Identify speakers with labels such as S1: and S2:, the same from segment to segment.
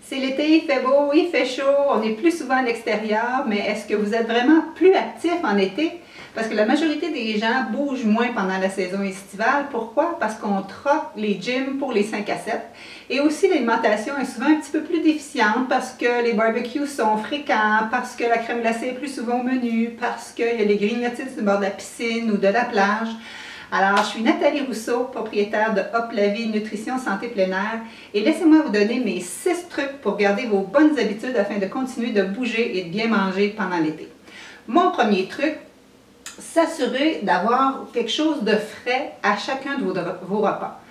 S1: C'est l'été, il fait beau, il fait chaud, on est plus souvent à l'extérieur, mais est-ce que vous êtes vraiment plus actif en été? Parce que la majorité des gens bougent moins pendant la saison estivale. Pourquoi? Parce qu'on troque les gyms pour les 5 à 7. Et aussi, l'alimentation est souvent un petit peu plus déficiente parce que les barbecues sont fréquents, parce que la crème glacée est plus souvent au menu, parce qu'il y a les grignotis sur le bord de la piscine ou de la plage. Alors, je suis Nathalie Rousseau, propriétaire de Hop la Vie Nutrition Santé Plein Air, et laissez-moi vous donner mes 6 trucs pour garder vos bonnes habitudes afin de continuer de bouger et de bien manger pendant l'été. Mon premier truc, s'assurer d'avoir quelque chose de frais à chacun de vos repas.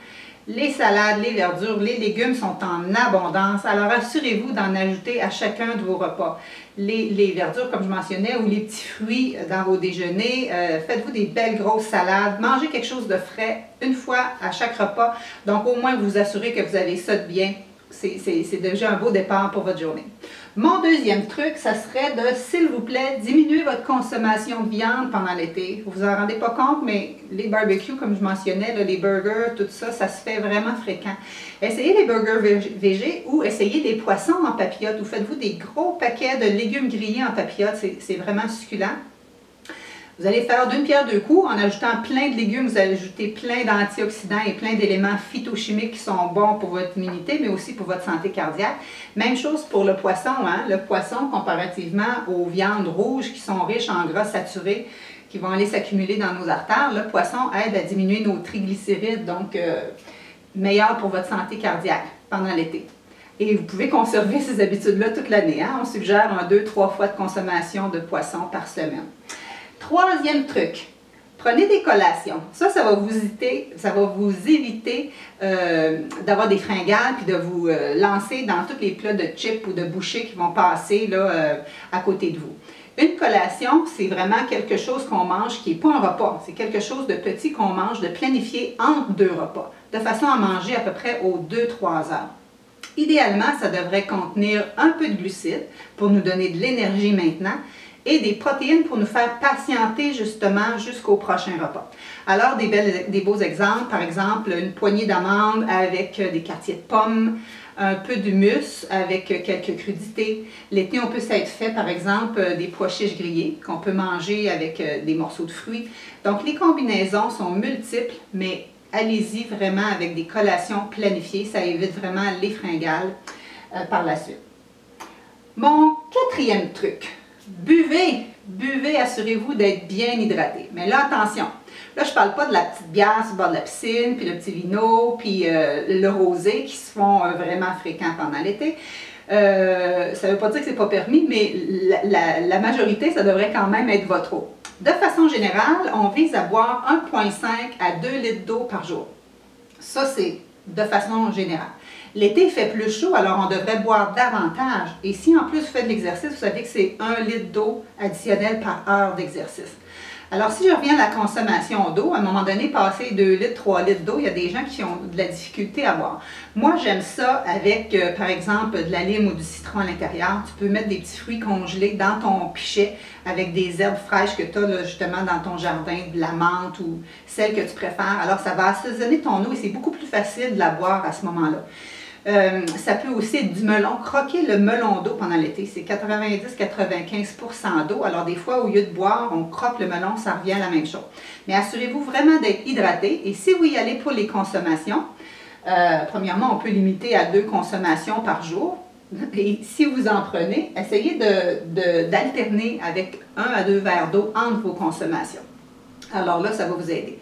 S1: Les salades, les verdures, les légumes sont en abondance, alors assurez-vous d'en ajouter à chacun de vos repas. Les verdures, comme je mentionnais, ou les petits fruits dans vos déjeuners, faites-vous des belles grosses salades, mangez quelque chose de frais une fois à chaque repas, donc au moins vous assurez que vous avez ça de bien. C'est déjà un beau départ pour votre journée. Mon deuxième truc, ça serait de, s'il vous plaît, diminuer votre consommation de viande pendant l'été. Vous vous en rendez pas compte, mais les barbecues, comme je mentionnais, là, les burgers, tout ça, ça se fait vraiment fréquent. Essayez les burgers végés ou essayez des poissons en papillote ou faites-vous des gros paquets de légumes grillés en papillote. C'est vraiment succulent. Vous allez faire d'une pierre deux coups en ajoutant plein de légumes, vous allez ajouter plein d'antioxydants et plein d'éléments phytochimiques qui sont bons pour votre immunité, mais aussi pour votre santé cardiaque. Même chose pour le poisson, hein? Le poisson, comparativement aux viandes rouges qui sont riches en gras saturés, qui vont aller s'accumuler dans nos artères, le poisson aide à diminuer nos triglycérides, donc meilleur pour votre santé cardiaque pendant l'été. Et vous pouvez conserver ces habitudes-là toute l'année. Hein? On suggère 2-3 fois de consommation de poisson par semaine. Troisième truc, prenez des collations. Ça va vous éviter d'avoir des fringales puis de vous lancer dans tous les plats de chips ou de bouchées qui vont passer là, à côté de vous. Une collation, c'est vraiment quelque chose qu'on mange qui n'est pas un repas. C'est quelque chose de petit qu'on mange, de planifier entre 2 repas, de façon à manger à peu près aux 2-3 heures. Idéalement, ça devrait contenir un peu de glucides pour nous donner de l'énergie maintenant, et des protéines pour nous faire patienter justement jusqu'au prochain repas. Alors, des beaux exemples, par exemple, une poignée d'amandes avec des quartiers de pommes, un peu d'humus avec quelques crudités. L'été, on peut s'être fait, par exemple, des pois chiches grillés qu'on peut manger avec des morceaux de fruits. Donc, les combinaisons sont multiples, mais allez-y vraiment avec des collations planifiées. Ça évite vraiment les fringales par la suite. Mon quatrième truc. Buvez, assurez-vous d'être bien hydraté. Mais là, attention, là, je ne parle pas de la petite bière sur le bord de la piscine, puis le petit vino, puis le rosé qui se font vraiment fréquents pendant l'été. Ça ne veut pas dire que ce n'est pas permis, mais la majorité, ça devrait quand même être votre eau. De façon générale, on vise à boire 1,5 à 2 litres d'eau par jour. Ça, c'est de façon générale. L'été, il fait plus chaud, alors on devrait boire davantage. Et si en plus vous faites de l'exercice, vous savez que c'est 1 litre d'eau additionnelle par heure d'exercice. Alors si je reviens à la consommation d'eau, à un moment donné, passer 2 litres, 3 litres d'eau, il y a des gens qui ont de la difficulté à boire. Moi, j'aime ça avec, par exemple, de la lime ou du citron à l'intérieur. Tu peux mettre des petits fruits congelés dans ton pichet avec des herbes fraîches que tu as justement dans ton jardin, de la menthe ou celle que tu préfères. Alors ça va assaisonner ton eau et c'est beaucoup plus facile de la boire à ce moment-là. Ça peut aussi être du melon. Croquer le melon d'eau pendant l'été, c'est 90-95% d'eau. Alors des fois, au lieu de boire, on croque le melon, ça revient à la même chose. Mais assurez-vous vraiment d'être hydraté. Et si vous y allez pour les consommations, premièrement, on peut limiter à 2 consommations par jour. Et si vous en prenez, essayez d'alterner avec 1 à 2 verres d'eau entre vos consommations. Alors là, ça va vous aider.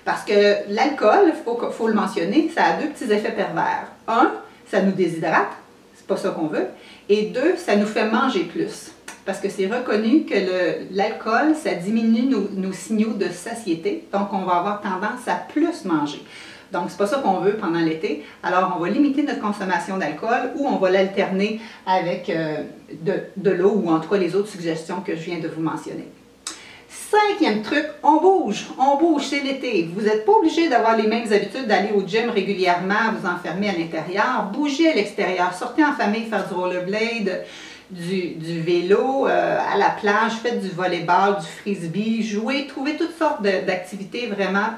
S1: Parce que l'alcool, il faut le mentionner, ça a 2 petits effets pervers. 1, ça nous déshydrate, c'est pas ça qu'on veut. Et 2, ça nous fait manger plus. Parce que c'est reconnu que l'alcool, ça diminue nos signaux de satiété. Donc, on va avoir tendance à plus manger. Donc, c'est pas ça qu'on veut pendant l'été. Alors, on va limiter notre consommation d'alcool ou on va l'alterner avec de l'eau ou en tout cas les autres suggestions que je viens de vous mentionner. 5e truc, on bouge, c'est l'été. Vous n'êtes pas obligé d'avoir les mêmes habitudes d'aller au gym régulièrement, vous enfermer à l'intérieur. Bougez à l'extérieur, sortez en famille faire du rollerblade, du vélo, à la plage, faites du volleyball, du frisbee, jouez, trouvez toutes sortes d'activités vraiment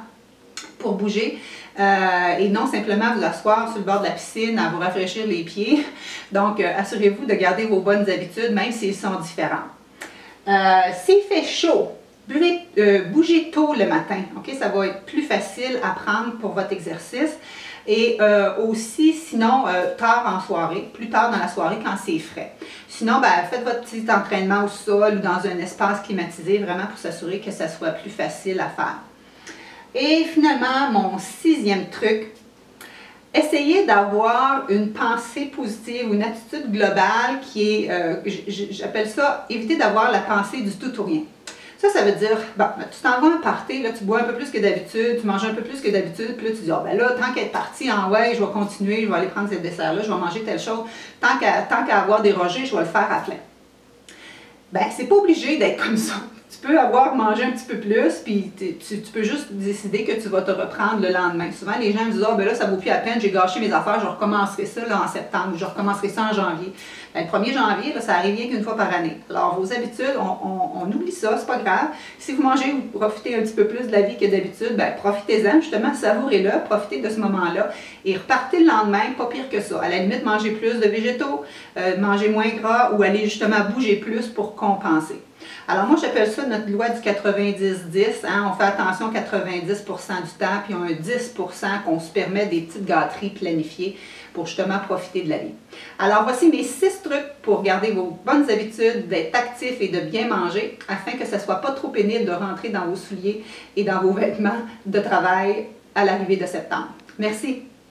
S1: pour bouger. et non simplement vous asseoir sur le bord de la piscine à vous rafraîchir les pieds. Donc, assurez-vous de garder vos bonnes habitudes, même s'ils sont différents. S'il fait chaud, bougez tôt le matin, ok? Ça va être plus facile à prendre pour votre exercice. Et aussi, sinon, tard en soirée, plus tard dans la soirée quand c'est frais. Sinon, ben, faites votre petit entraînement au sol ou dans un espace climatisé, vraiment pour s'assurer que ça soit plus facile à faire. Et finalement, mon 6e truc, essayez d'avoir une pensée positive, une attitude globale qui est, j'appelle ça, éviter d'avoir la pensée du tout ou rien. Ça veut dire, bon, tu t'en vas en party, là, tu bois un peu plus que d'habitude, tu manges un peu plus que d'habitude, puis là, tu dis, oh, ben là, tant qu'à être parti en ouais, je vais continuer, je vais aller prendre ce dessert-là, je vais manger telle chose, tant qu'à avoir dérogé, je vais le faire à plein. Ben, c'est pas obligé d'être comme ça. Tu peux avoir mangé un petit peu plus, puis tu peux juste décider que tu vas te reprendre le lendemain. Souvent, les gens me disent, ah, ben là, ça vaut plus la peine, j'ai gâché mes affaires, je recommencerai ça là, en septembre, ou je recommencerai ça en janvier. Ben, le 1er janvier, là, ça arrive rien qu'une fois par année. Alors, vos habitudes, on oublie ça, c'est pas grave. Si vous mangez ou profitez un petit peu plus de la vie que d'habitude, ben, profitez-en, justement, savourez-le, profitez de ce moment-là, et repartez le lendemain, pas pire que ça. À la limite, mangez plus de végétaux, mangez moins gras, ou allez justement bouger plus pour compenser. Alors moi, j'appelle ça notre loi du 90-10. Hein? On fait attention 90% du temps, puis on a un 10% qu'on se permet des petites gâteries planifiées pour justement profiter de la vie. Alors voici mes 6 trucs pour garder vos bonnes habitudes, d'être actif et de bien manger, afin que ce ne soit pas trop pénible de rentrer dans vos souliers et dans vos vêtements de travail à l'arrivée de septembre. Merci!